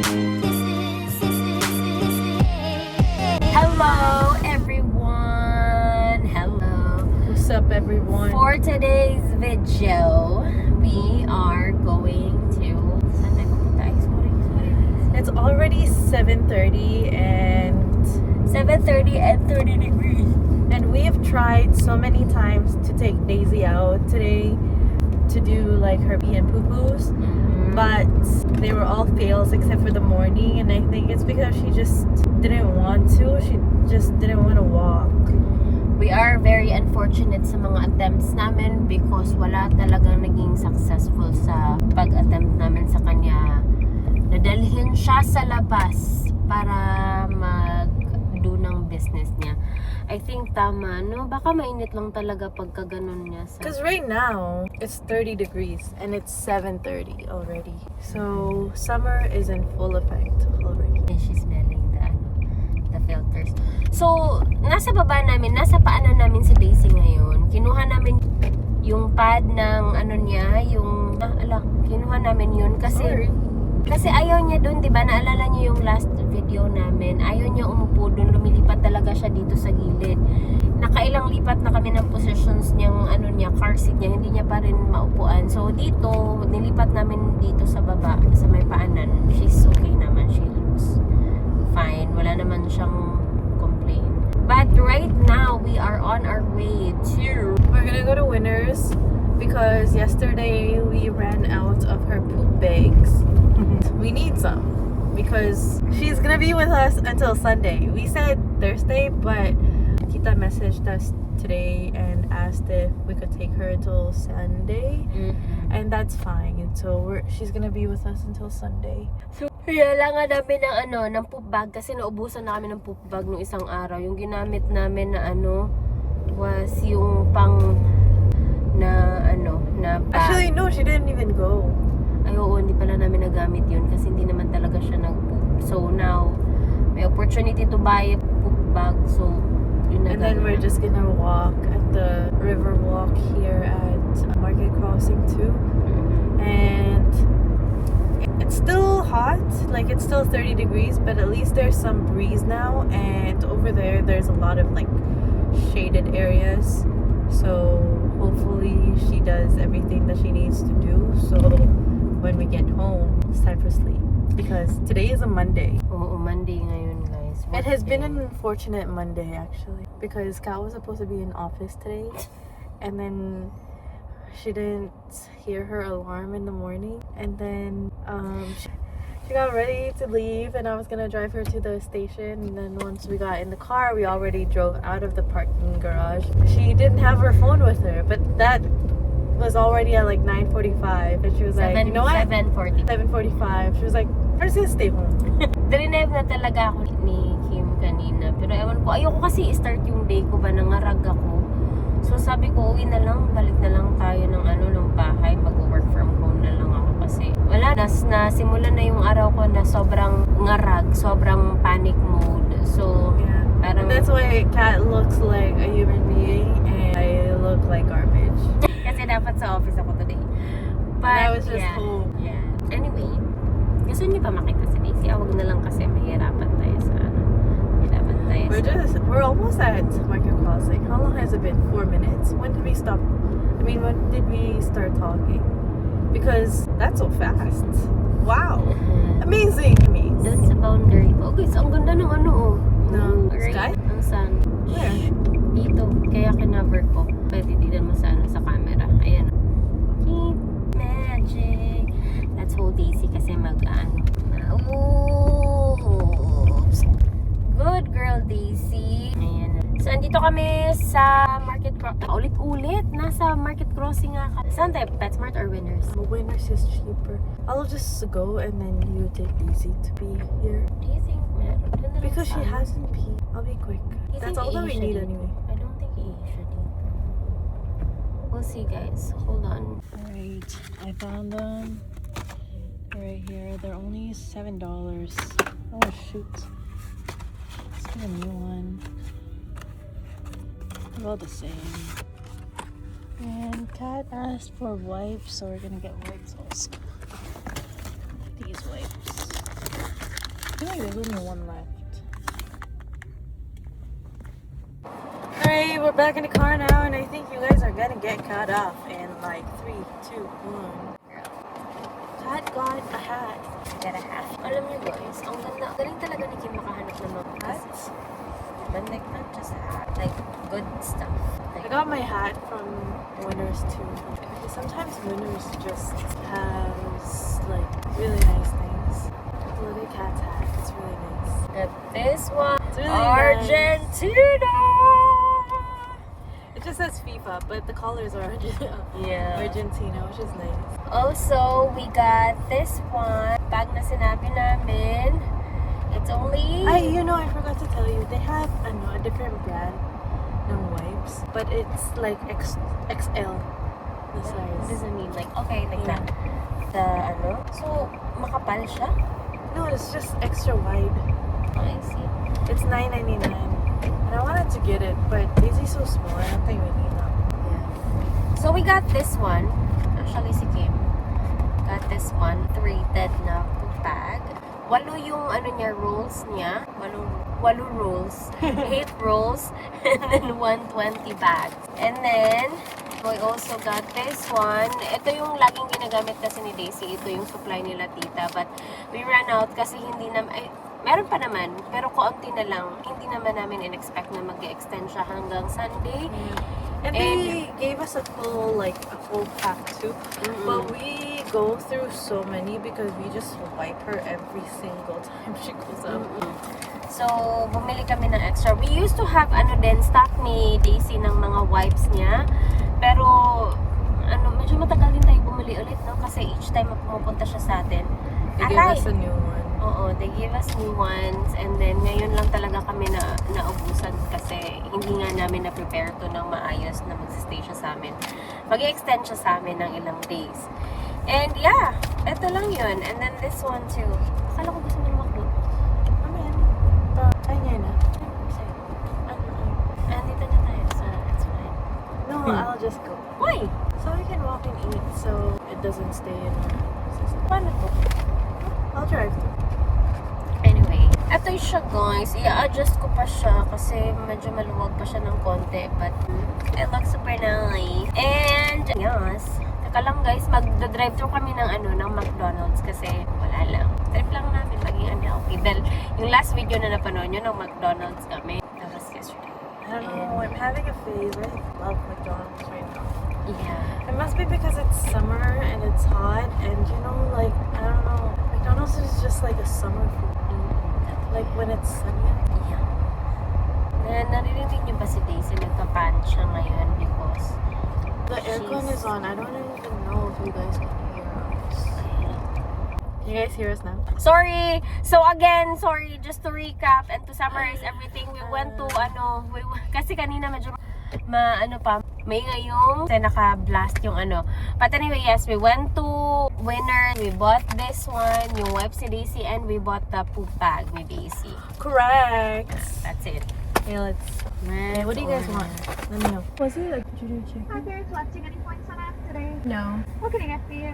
Hello everyone! Hello! What's up, everyone? For today's video, we are going to... Saan tayo pupunta? Sorry. It's already 7:30 and 7:30 and 30 degrees. and we have tried so many times to take Daisy out today to do like her pee and poo-poos, but they were all fails except for the morning, and I think it's because she just didn't want to. She just didn't want to walk. We are very unfortunate sa mga attempts namin because wala talagang naging successful sa pag-attempt namin sa kanya. Nadalhin siya sa labas para mag-do ng business niya. I think tama, no? Baka mainit lang talaga pagka ganun niya. Because right now, it's 30 degrees and it's 7:30 already. So, summer is in full effect already. And she's smelling the filters. So, nasa baba namin, nasa paanan namin si Daisy ngayon. Kinuha namin yung pad ng ano niya, yung, kinuha namin yun kasi... Kasi ayaw niya doon, di ba? Naalala niyo yung last video namin. Ayaw niya umupo doon. Lumilipat talaga siya dito sa gilid. Nakailang lipat na kami ng positions niyang ano niya, car seat niya. Hindi niya pa rin maupuan. So dito, nilipat namin dito sa baba, sa may paanan. She's okay naman. She looks fine. Wala naman siyang complaint. But right now, we are on our way to... We're gonna go to Winners because yesterday we ran out of her poop bags. We need some because she's gonna be with us until Sunday. We said Thursday, but Kita messaged us today and asked if we could take her until Sunday, and that's fine. So she's gonna be with us until Sunday. So, kailangan namin ng ng poop bag kasi naubusan na kami ng poop bag nung isang araw. Yung ginamit namin na was yung pang na bag. Actually, no, she didn't even go. Ay, oo, hindi pala namin nagamit yun kasi hindi naman talaga siya nag-poop. So now, may opportunity to buy a poop bag. So, yun na. And then we're just gonna walk at the river walk here at Market Crossing too. And it's still hot, like it's still 30 degrees, but at least there's some breeze now. And over there's a lot of like shaded areas. So hopefully she does everything that she needs to do. So when we get home, it's time for sleep. Because today is a Monday. Oo, Monday ngayon, guys. It has been an unfortunate Monday, actually. Because Kat was supposed to be in office today. And then she didn't hear her alarm in the morning. And then she got ready to leave. And I was going to drive her to the station. And then once we got in the car, we already drove out of the parking garage. She didn't have her phone with her. But that was already at like 9:45, and she was like, you know what? 7:45. She was like, I'm just gonna stay home. Drive na talaga ako ni Kim kanina. Pero ewan ko, ayoko kasi i-start yung day ko ba, nangarag ako. So sabi ko, uwi na lang, balik na lang tayo ng bahay, mag-work from home na lang ako kasi wala, simula na yung araw ko na sobrang ngarag, sobrang panic mode. So, yeah. Parang, and that's why Kat looks like a human being, and I look like garbage. Kasi dapat sa office ako today. But, and I was just home. Yeah. Anyway, gusto niyo pa makita si Daisy? Awag na lang kasi mahirapan tayo sa We're almost at Market Crossing. How long has it been? 4 minutes? When did we stop? I mean, when did we start talking? Because that's so fast. Wow. Amazing. Doon sa boundary. Oh guys, ang ganda ng No. right? Sky? Ang sun. Where? Dito. Kaya kinaver ko. Pwede dito mo sa camera. Ayan. Keep magic. Let's hold Daisy kasi Oops. Good girl, Daisy. Ayan. So, andito kami sa Market Crossing. Ulit-ulit. Nasa Market Crossing nga ka. Saan tayo? PetSmart or Winners? Winners is cheaper. I'll just go and then you take Daisy to be here. Do you think, Because she hasn't peed. I'll be quick. You That's think all that we need Asia anyway. I don't think Asia did. We'll see, guys. Hold on. Alright, I found them right here. They're only $7. Oh shoot. Let's get a new one. They're all the same. And Kat asked for wipes, so we're gonna get wipes also. These wipes. feel like there's only one left. Alright, we're back in the car now, and I think you guys are gonna get cut off in like 3, 2, 1. Kat got a hat. Got a hat. Alam niyo guys, ang ganda. Galing talaga ni Kim makahanap ng mga hats. But like, not just a hat. Like, good stuff. I Like, got my hat from Winners too. Sometimes Winners just has like really nice things. Look at Kat's hat. It's really nice. got this one. It's really Argentina! It just says FIFA, but the colors are Yeah. Argentina, which is nice. Also, we got this one. Bag na sinabi namin. It's only... I forgot to tell you, they have a different brand ng wipes, but it's like XL, the What size. does it mean? Like, okay, like Yeah. that. So, makapal siya? No, it's just extra wide. Oh, I see. It's $9.99. And I wanted to get it, but Daisy's so small, I don't think we need that. So, we got this one. Actually, si Kim. Got this one. Rated na bag. 8 yung rolls niya. 8 rolls. 8 rolls. And then 120 bags. And then, we also got this one. Ito yung laging ginagamit kasi ni Daisy. Ito yung supply nila tita. But we ran out kasi hindi naman... meron pa naman. Pero kaunti na lang. Hindi naman namin in-expect na mag-extend siya hanggang Sunday. And they gave us a full pack too. But we go through so many because we just wipe her every single time she goes up. So, bumili kami ng extra. We used to have stock ni Daisy ng mga wipes niya. Pero, medyo matagal din tayo bumili ulit, no? Kasi each time na pumupunta siya sa atin. They gave us a new one. Oo, they gave us new ones. And then, ngayon lang talaga kami naubusan kasi hindi nga namin na-prepare to ng maayos na magsistay siya sa amin. Mag-extend siya sa amin ng ilang days. And yeah, eto lang yun. And then this one too. Akala ko gusto mo makdo. Kanya na. Andito na tayo, so it's fine. No, I'll just go. Why? So we can walk and eat so it doesn't stay in our system. Paano to? I'll drive through. Anyway, eto siya guys. I-adjust ko pa siya kasi medyo maluwag pa siya ng konti. But it looks super nice. And yes, teka lang guys, mag-drive through kami ng McDonald's kasi wala lang. Trip lang namin maging unhealthy. Well, yung last video na napanood nyo ng McDonald's kami. That was yesterday. I don't know, I'm having a phase. I love McDonald's right now. Yeah. It must be because it's summer and it's hot and I don't know. McDonald's is just like a summer food. Like when it's sunny. Yeah. Naririnig niyo ba si Daisy? Nagpa-pan siya ngayon because The aircon is on. I don't even know if you guys can hear us. You guys hear us now? Sorry! So again, sorry, just to recap and to summarize everything, we went to kasi kanina medyo may ngayong naka-blast yung But anyway, yes, we went to Winner, we bought this one, yung wipes ni Daisy, and we bought the poop bag ni Daisy. Correct. That's it. Okay, let's. What do you guys want? Let me know. Was it a junior chicken? Are there collecting any points on that today? No. What can I get for you?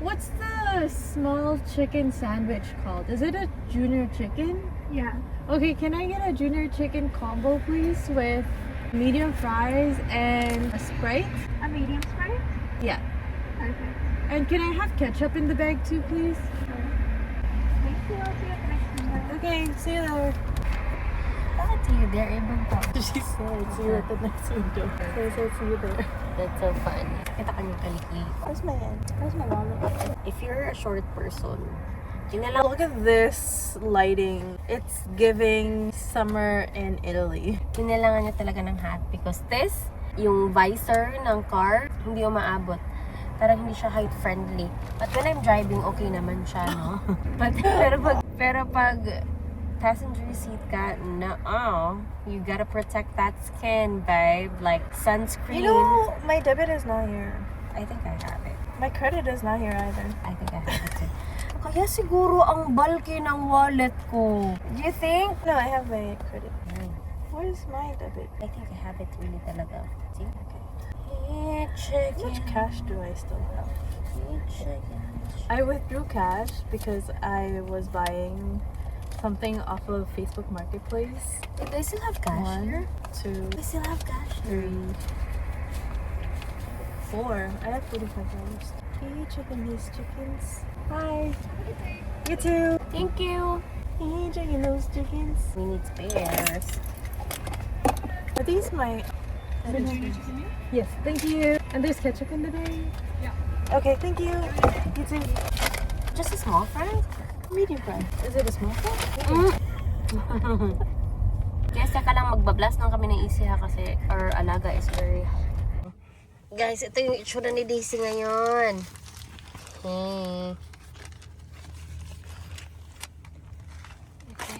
What's the small chicken sandwich called? Is it a junior chicken? Yeah. Okay, can I get a junior chicken combo, please, with medium fries and a Sprite? A medium Sprite? Yeah. Perfect. And can I have ketchup in the bag too, please? Thank you. I'll see you at the next window. Okay, see you there. Bakit see you there? Ibang pa. She said, see you at the next window. So I said, see you there. That's so fun. Kita kanyang kaliki. Where's my hand? Where's my wallet? If you're a short person, yun na lang. Look at this lighting. It's giving summer in Italy. Kailangan niya talaga ng hat because this, yung visor ng car, hindi umaabot. Parang hindi siya height friendly. But when I'm driving, okay naman siya, no? pero pag passenger seat ka, you gotta protect that skin, babe. Like sunscreen. My debit is not here. I think I have it. My credit is not here either. I think I have it too. Kaya siguro ang bulky ng wallet ko. Do you think? No, I have my credit. Where's my debit? I think I have it really talaga. See? Okay. How much cash do I still have? I withdrew cash because I was buying something off of Facebook Marketplace. They still have cash 1, here? 2, They still have cash here. 3, 4. I have $45. Each of these chickens. Bye. You too. Thank you. Enjoying those chickens. We need spares. Are these my? Yes, thank you. And there's ketchup in the bag. Okay, thank you. You too. Just a small fry? Medium fry. Is it a small fry? Guys, saka lang magbablast lang kami ng easy ha kasi our alaga is very... Guys, ito yung itsura ni Daisy ngayon. Okay. Okay.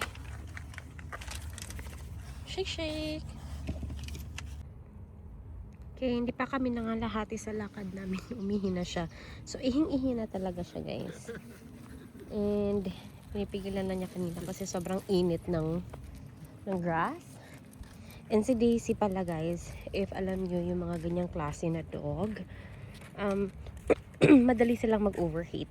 Shake, shake. Okay, hindi pa kami nangalahati sa lakad namin. Umihi na siya. So, ihing-ihi na talaga siya, guys. And, pinipigilan na niya kanina kasi sobrang init ng grass. And si Daisy pala, guys, if alam nyo yung mga ganyang klase na dog, madali silang mag-overheat.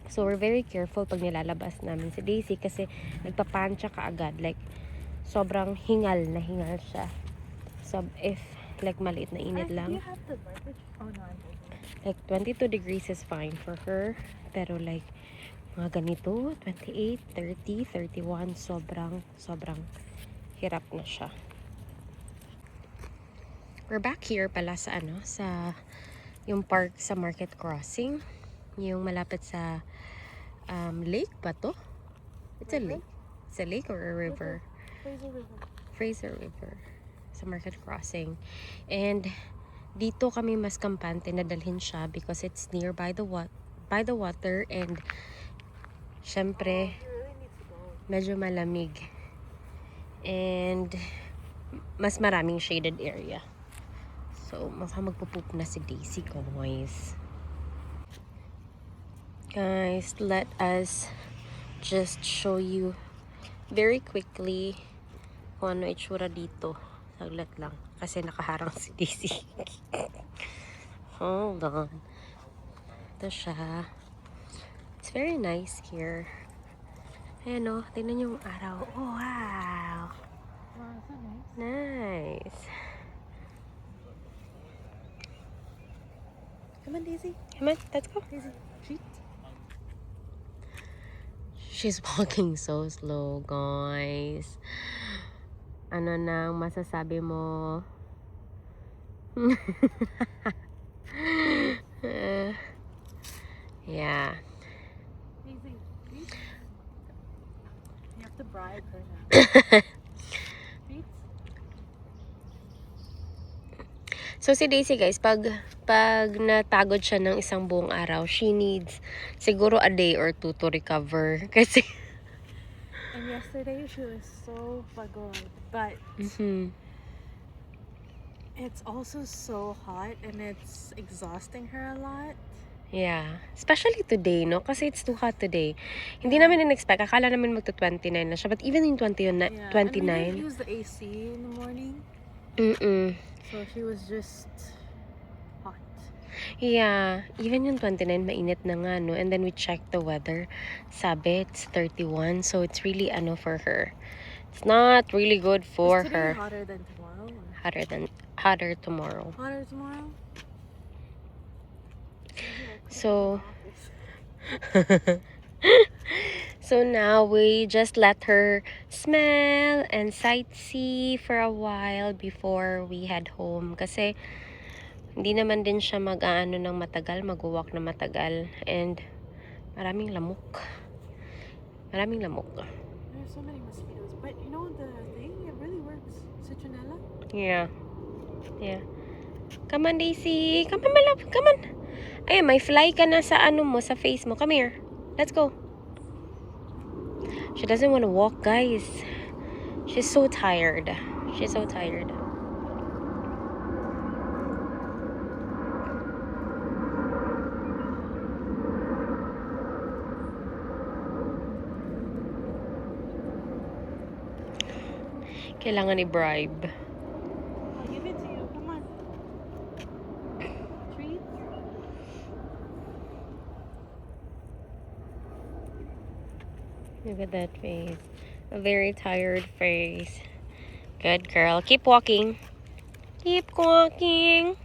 So, we're very careful pag nilalabas namin si Daisy kasi nagpapancha ka agad. Like, sobrang hingal na hingal siya. So, if like maliit na init lang. You have the beverage? Oh no, I'm over. Like 22 degrees is fine for her. Pero like mga ganito, 28, 30, 31, sobrang hirap na siya. We're back here pala sa sa yung park sa Market Crossing. Yung malapit sa lake ba to? It's a lake. It's a lake or a river? Fraser River. Sa Market Crossing. And dito kami mas kampante na dalhin siya because it's nearby the water and syempre medyo malamig and mas maraming shaded area. So magpupoop na si Daisy, guys. Guys, let us just show you very quickly kung ano itsura dito. Saglit lang. Kasi nakaharang si Daisy. Hold on. Ito siya. It's very nice here. Ayan o. Tingnan yung araw. Oh, wow. Wow, so nice. Nice. Come on, Daisy. Come on, let's go. Daisy, treat. She's walking so slow, guys. Ano nang masasabi mo? Yeah. Daisy, treat. You have to bribe her now. Treat. So si Daisy, guys, pag natagod siya ng isang buong araw, she needs siguro a day or two to recover. Kasi And yesterday she was so pagod, but it's also so hot and it's exhausting her a lot. yeah, especially today, no? Kasi it's too hot today. Hindi namin in-expect. Akala namin magto-29 na siya. But even in 29, And we didn't use the AC in the morning, so she was just hot. Yeah, even yung 29 mainit na nga, no? And then we checked the weather. Sabi, it's 31. So it's really for her. It's not really good for Is her. today hotter than tomorrow? Or? Hotter tomorrow. Hotter tomorrow? So so now we just let her smell and sightsee for a while before we head home. Kasi hindi naman din siya mag-aano ng matagal, mag-walk na matagal. And maraming lamok. Maraming lamok. There's so many mosquitoes. But you know the thing? It really works. Citronella? Yeah. Yeah. Come on, Daisy. Come on, my love. Come on. Ayun, may fly ka na sa mo, sa face mo. Come here. Let's go. She doesn't want to walk, guys. She's so tired. She's so tired. Kailangan i-bribe. I'll give it to you. Come on. Treat. Look at that face. A very tired face. Good girl. Keep walking. Keep walking.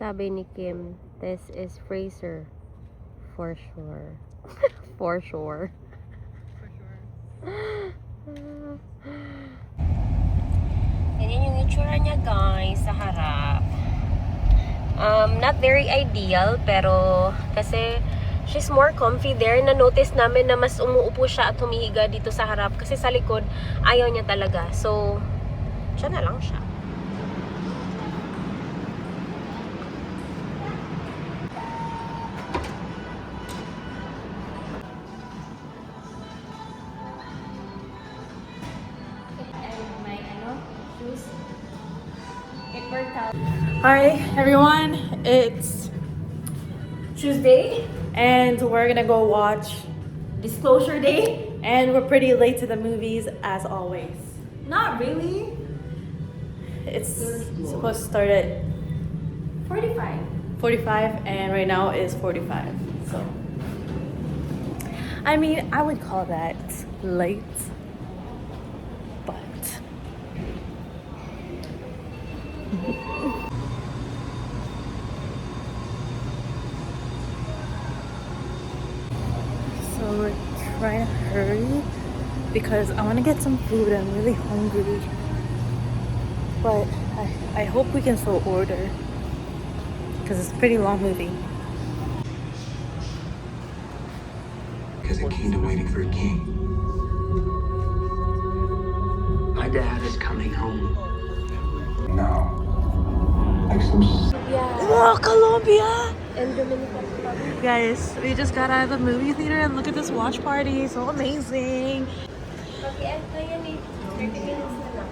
Sabi ni Kim, this is Fraser. For sure. For sure. Ganyan yung itsura niya guys sa harap. Not very ideal pero kasi she's more comfy there. Na-notice namin na mas umuupo siya at humihiga dito sa harap kasi sa likod ayaw niya talaga. So, siya na lang siya. Hi everyone, it's Tuesday, and we're gonna go watch disclosure day. and we're pretty late to the movies as always. Not really. It's supposed to start at 45 and right now is 45. So I mean, I would call that late. But so we're trying to hurry because I want to get some food. I'm really hungry. But I hope we can still order because it's a pretty long movie. Because a kingdom waiting for a king. My dad is coming home. Now, like some Oh, Colombia! And Dominican Republic. Guys, we just got out of the movie theater and look at this watch party. So amazing. Mag-end na yan eh. 30 minutes na lang.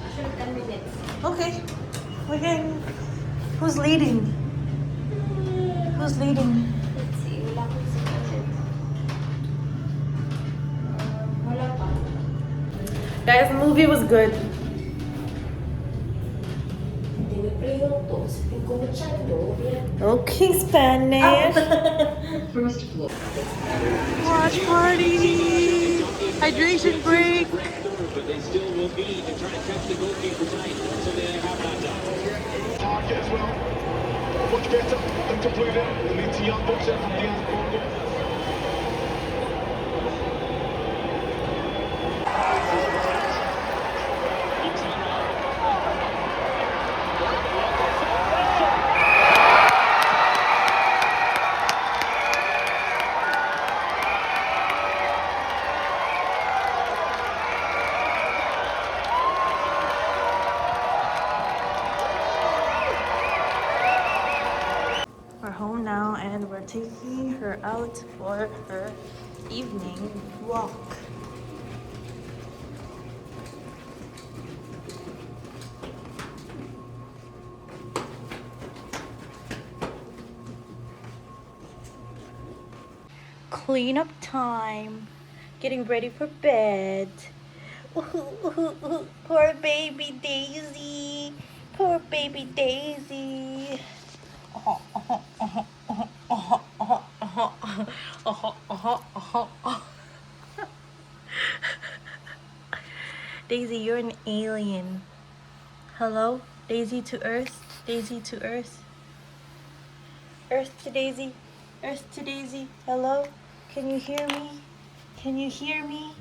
Actually, 10 minutes. Okay. We can... Who's leading? Who's leading? Let's see. Wala akong sinabi. Wala pa. Guys, the movie was good. Okay, Spanish. First floor. Watch party. Hydration break. But they still will be to try to catch the goalkeeper tight. So they have that target as well. Much better than completed. The lead to young boxer from the other corner. We're home now and we're taking her out for her evening walk. Cleanup time. Getting ready for bed. Poor baby Daisy. Poor baby Daisy. Daisy, you're an alien. Hello? Daisy to Earth? Daisy to Earth? Earth to Daisy? Earth to Daisy? Hello? Can you hear me? Can you hear me?